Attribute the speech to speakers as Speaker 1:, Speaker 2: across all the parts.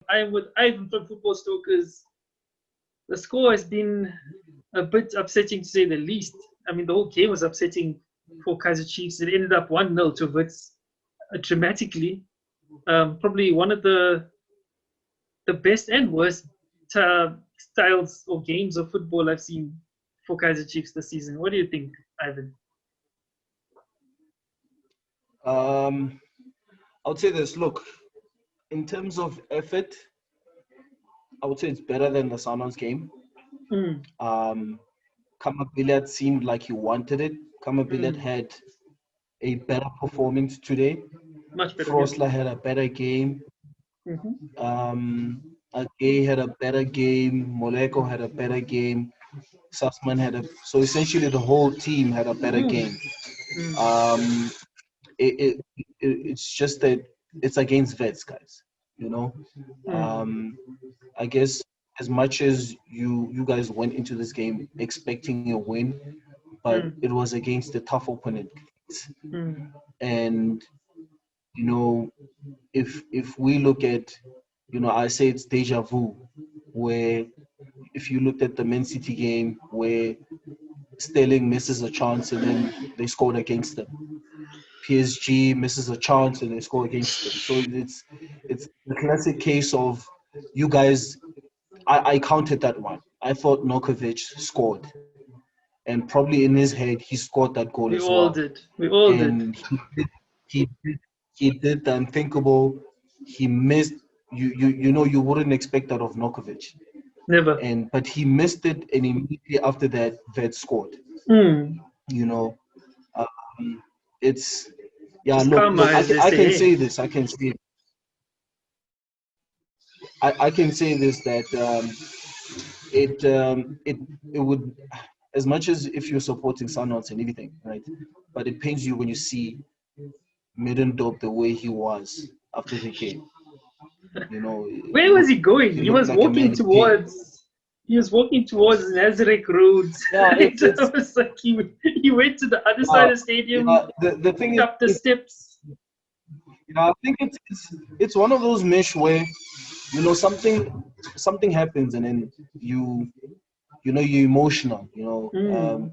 Speaker 1: I'm with Ivan from Football Stokers. The score has been a bit upsetting to say the least. I mean, the whole game was upsetting for Kaizer Chiefs. It ended up 1-0 to Wits dramatically. Probably one of the best and worst styles or games of football I've seen for Kaizer Chiefs this season. What do you think, Ivan?
Speaker 2: I would say this. Look, in terms of effort, I would say it's better than the Sundowns game. Kamabillard seemed like he wanted it. Kamabillard had a better performance today.
Speaker 1: Much better.
Speaker 2: Frosler had a better game. Agay had a better game. Moleko had a better game. Sussman had so essentially the whole team had a better game. It's just that it's against Wits, guys. You know, I guess as much as you guys went into this game expecting a win, but it was against a tough opponent. And you know, if we look at, you know, I say it's deja vu, where if you looked at the Man City game where Sterling misses a chance and then they scored against them. PSG misses a chance and they score against them. So it's the classic case of you guys. I counted that one. I thought Nurkovic scored, and probably in his head he scored that goal as well.
Speaker 1: We all did.
Speaker 2: He did the unthinkable. He missed. You know you wouldn't expect that of Nurkovic.
Speaker 1: Never.
Speaker 2: But he missed it, and immediately after that, Wits scored. You know, it's Look, I can say this. I can say. I can say this that it would, as much as if you're supporting Sundowns and everything, right? But it pains you when you see Middendorp the way he was after the game. You know,
Speaker 1: where was he going? He was like walking towards. He was walking towards Nazareth Road.
Speaker 2: Yeah,
Speaker 1: it was like he went to the other side of the stadium.
Speaker 2: The thing
Speaker 1: up the steps.
Speaker 2: I think it's one of those mesh where, you know, something happens and then you're emotional,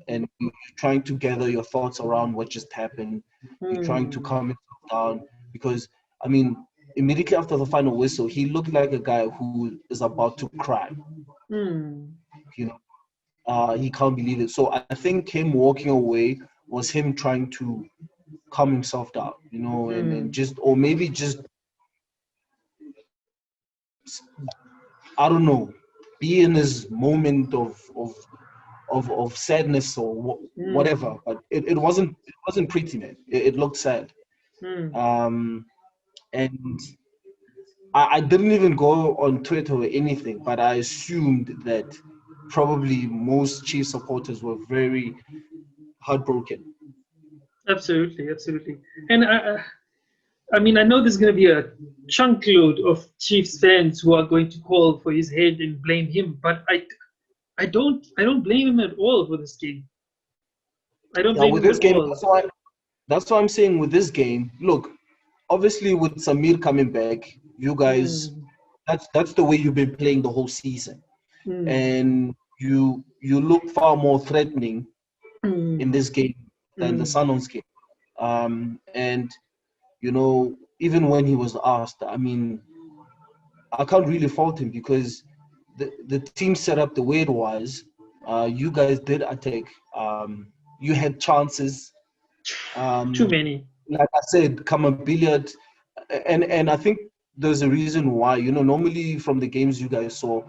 Speaker 2: and you're trying to gather your thoughts around what just happened. You're trying to calm yourself down because, I mean, immediately after the final whistle, he looked like a guy who is about to cry. He can't believe it. So I think him walking away was him trying to calm himself down, and just, or maybe just, I don't know, be in his moment of sadness or whatever. But it wasn't pretty, man. It looked sad. And I didn't even go on Twitter or anything, but I assumed that probably most Chiefs supporters were very heartbroken.
Speaker 1: Absolutely. And I mean, I know there's going to be a chunk load of Chiefs fans who are going to call for his head and blame him, but I don't blame him at all for this game. I don't blame him at all.
Speaker 2: That's why I'm saying with this game, look, obviously with Samir coming back, you guys, that's the way you've been playing the whole season. And you look far more threatening in this game than the Sundowns game. And, even when he was asked, I mean, I can't really fault him because the team set up the way it was. You guys did attack. You had chances.
Speaker 1: Too many.
Speaker 2: Like I said, come a billiard. And I think there's a reason why. Normally from the games you guys saw,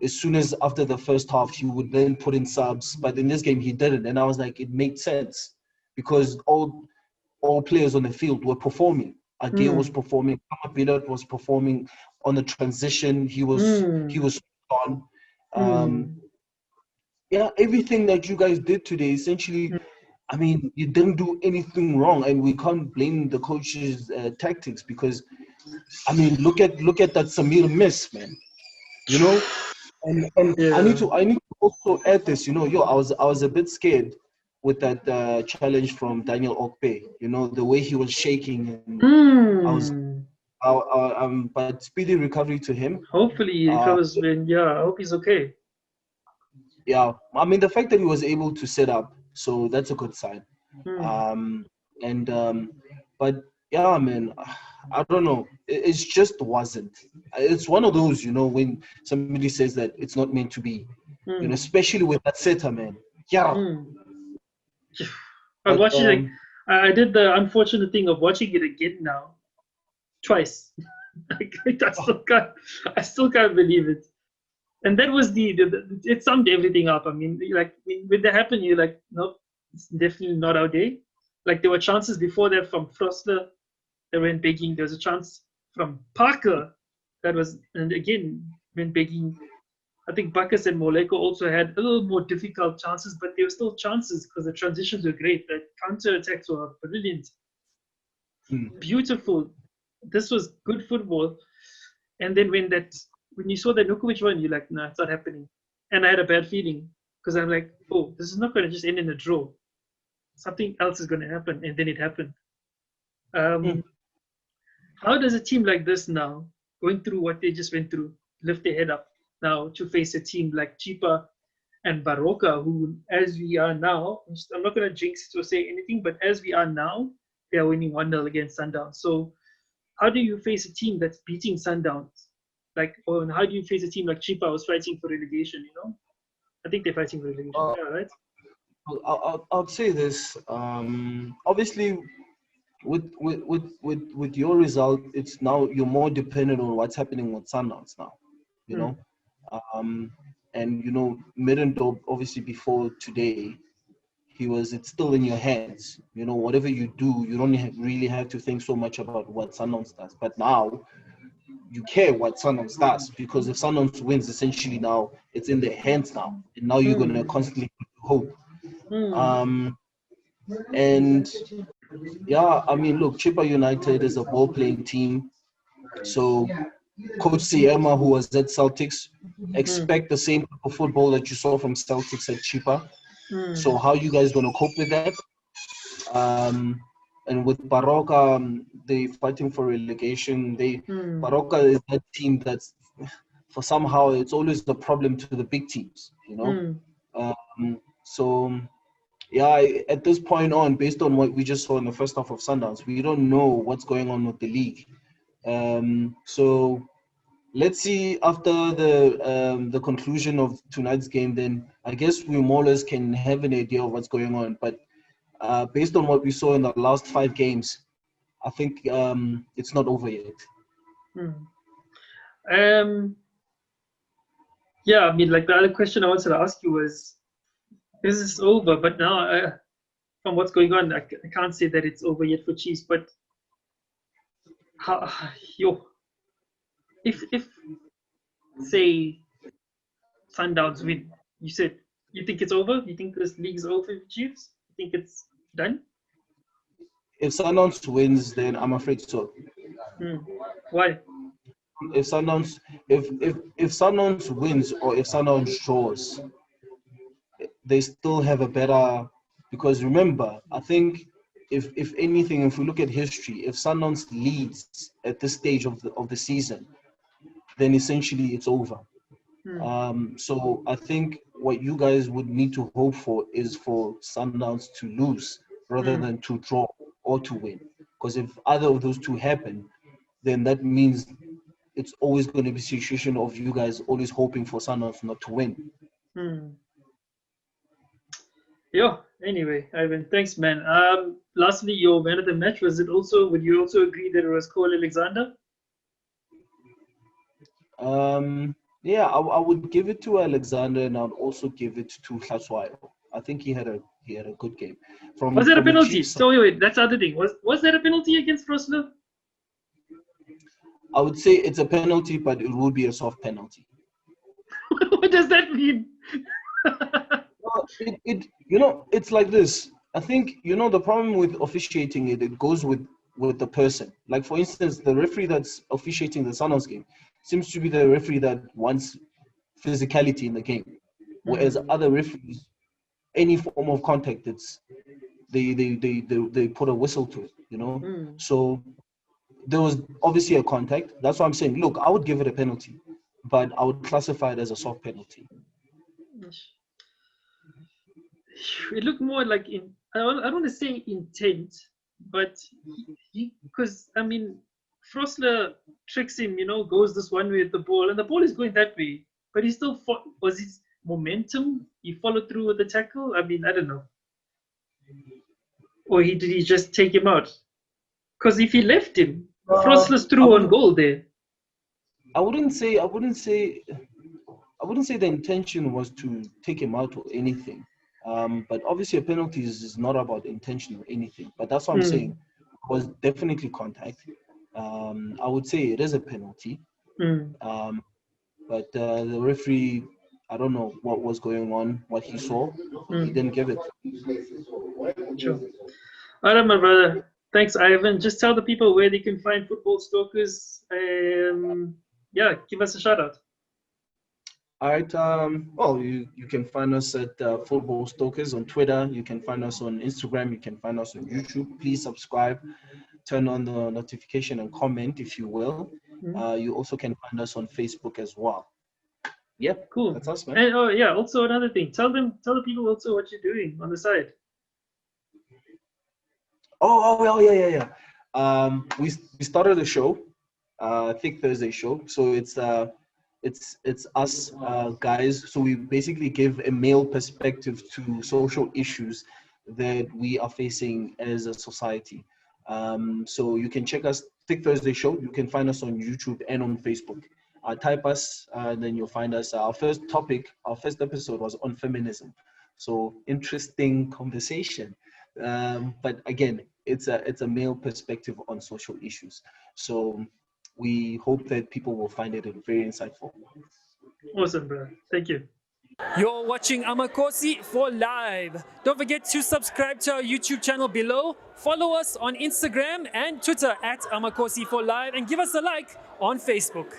Speaker 2: as soon as after the first half, he would then put in subs. But in this game, he didn't. And I was like, it made sense because all players on the field were performing. Agay was performing. Kamabillard was performing on the transition. He was on. Everything that you guys did today, essentially, I mean, you didn't do anything wrong, and we can't blame the coach's tactics because, I mean, look at that Samir miss, man. And I need to also add this. I was a bit scared with that challenge from Daniel Okpe. The way he was shaking. And But speedy recovery to him.
Speaker 1: Hopefully he recovers. I hope he's okay.
Speaker 2: Yeah, I mean the fact that he was able to set up, so that's a good sign. But yeah, man, I don't know. It's just wasn't. It's one of those, when somebody says that it's not meant to be, especially with that setter, man. Yeah.
Speaker 1: I watched it. I did the unfortunate thing of watching it again now, twice. I still can't believe it. And that was it summed everything up. I mean, when that happened, you're like, nope, it's definitely not our day. Like there were chances before that from Frostler that went begging. There was a chance from Parker that was, and again, went begging. I think Bacchus and Moleko also had a little more difficult chances, but they were still chances because the transitions were great. The counter attacks were brilliant, beautiful. This was good football. And then when you saw that Nurkovic one, you're like, nah, it's not happening. And I had a bad feeling because I'm like, oh, this is not going to just end in a draw. Something else is going to happen. And then it happened. How does a team like this now, going through what they just went through, lift their head up now to face a team like Chipa and Baroka, who, as we are now, I'm not going to jinx it or say anything, but as we are now, they are winning 1-0 against Sundowns. So how do you face a team that's beating Sundowns? Or how do you face a team like Chipa who's fighting for relegation, I think they're fighting for relegation, right?
Speaker 2: I'll say this. Obviously, with your result, it's now you're more dependent on what's happening with Sundowns now, and Middendorp obviously before today, it's still in your hands. Whatever you do, you don't really have to think so much about what Sundowns does. But now you care what Sundowns does because if Sundowns wins, essentially now it's in their hands now, and now you're gonna constantly hope. And yeah, I mean, look, Chippa United is a ball-playing team. So Coach Siema, who was at Celtics, expect the same type of football that you saw from Celtics at Chippa. So how you guys going to cope with that? And with Baroka, they fighting for relegation. Baroka is that team that's, for somehow, it's always the problem to the big teams, So yeah, at this point on, based on what we just saw in the first half of Sundowns, we don't know what's going on with the league. So let's see after the conclusion of tonight's game, then I guess we more or less can have an idea of what's going on. But based on what we saw in the last 5 games, I think it's not over yet.
Speaker 1: Yeah, I mean, the other question I wanted to ask you was, is this over? But now, from what's going on, I can't say that it's over yet for Chiefs. But if say Sundowns win, you said you think it's over? You think this league is over for Chiefs? You think it's done?
Speaker 2: If Sundowns wins, then I'm afraid so.
Speaker 1: Why?
Speaker 2: If Sundowns wins or if Sundowns draws, they still have a better, because remember, I think if anything, if we look at history, if Sundowns leads at this stage of the season, then essentially it's over. So I think what you guys would need to hope for is for Sundowns to lose rather than to draw or to win. Because if either of those two happen, then that means it's always going to be a situation of you guys always hoping for Sundowns not to win.
Speaker 1: Yeah. Anyway, Irvin, thanks, man. Lastly, your man of the match, would you also agree that it was Cole Alexander?
Speaker 2: Yeah, I would give it to Alexander, and I would also give it to Hlaswayo. I think he had a good game.
Speaker 1: Was that a penalty? So wait, that's the other thing. Was that a penalty against Frostler?
Speaker 2: I would say it's a penalty, but it would be a soft penalty.
Speaker 1: What does that mean?
Speaker 2: It's like this. I think the problem with officiating it goes with the person. Like for instance, the referee that's officiating the Sundowns game seems to be the referee that wants physicality in the game, whereas other referees, any form of contact, they put a whistle to it. So there was obviously a contact. That's what I'm saying. Look, I would give it a penalty, but I would classify it as a soft penalty.
Speaker 1: It looked more like I don't want to say intent, but because I mean, Frosler tricks him, goes this one way with the ball, and the ball is going that way, but he still was his momentum. He followed through with the tackle. I mean, I don't know, or did he just take him out? Because if he left him, Frosler's through on goal there.
Speaker 2: I wouldn't say the intention was to take him out or anything. But obviously a penalty is not about intention or anything. But that's what I'm saying. It was definitely contact. I would say it is a penalty. But the referee, I don't know what was going on, what he saw. He didn't give it.
Speaker 1: Sure. All right, my brother. Thanks, Irvin. Just tell the people where they can find Football Stalkers. Give us a shout out.
Speaker 2: All right. Well, you can find us at Football Stalkers on Twitter. You can find us on Instagram. You can find us on YouTube. Please subscribe, turn on the notification, and comment if you will. You also can find us on Facebook as well. Yeah,
Speaker 1: cool.
Speaker 2: That's us, man.
Speaker 1: And also another thing. Tell the people also what you're doing on the side.
Speaker 2: Yeah. We started a show, Thick Thursday show. So it's us guys. So we basically give a male perspective to social issues that we are facing as a society. So you can check us, Thick Thursday show. You can find us on YouTube and on Facebook. Type us, then you'll find us. Our first episode was on feminism. So interesting conversation. But again, it's a male perspective on social issues. So we hope that people will find it very insightful.
Speaker 1: Awesome, bro. Thank you.
Speaker 3: You're watching Amakosi for Live. Don't forget to subscribe to our YouTube channel below. Follow us on Instagram and Twitter at Amakosi for Live, and give us a like on Facebook.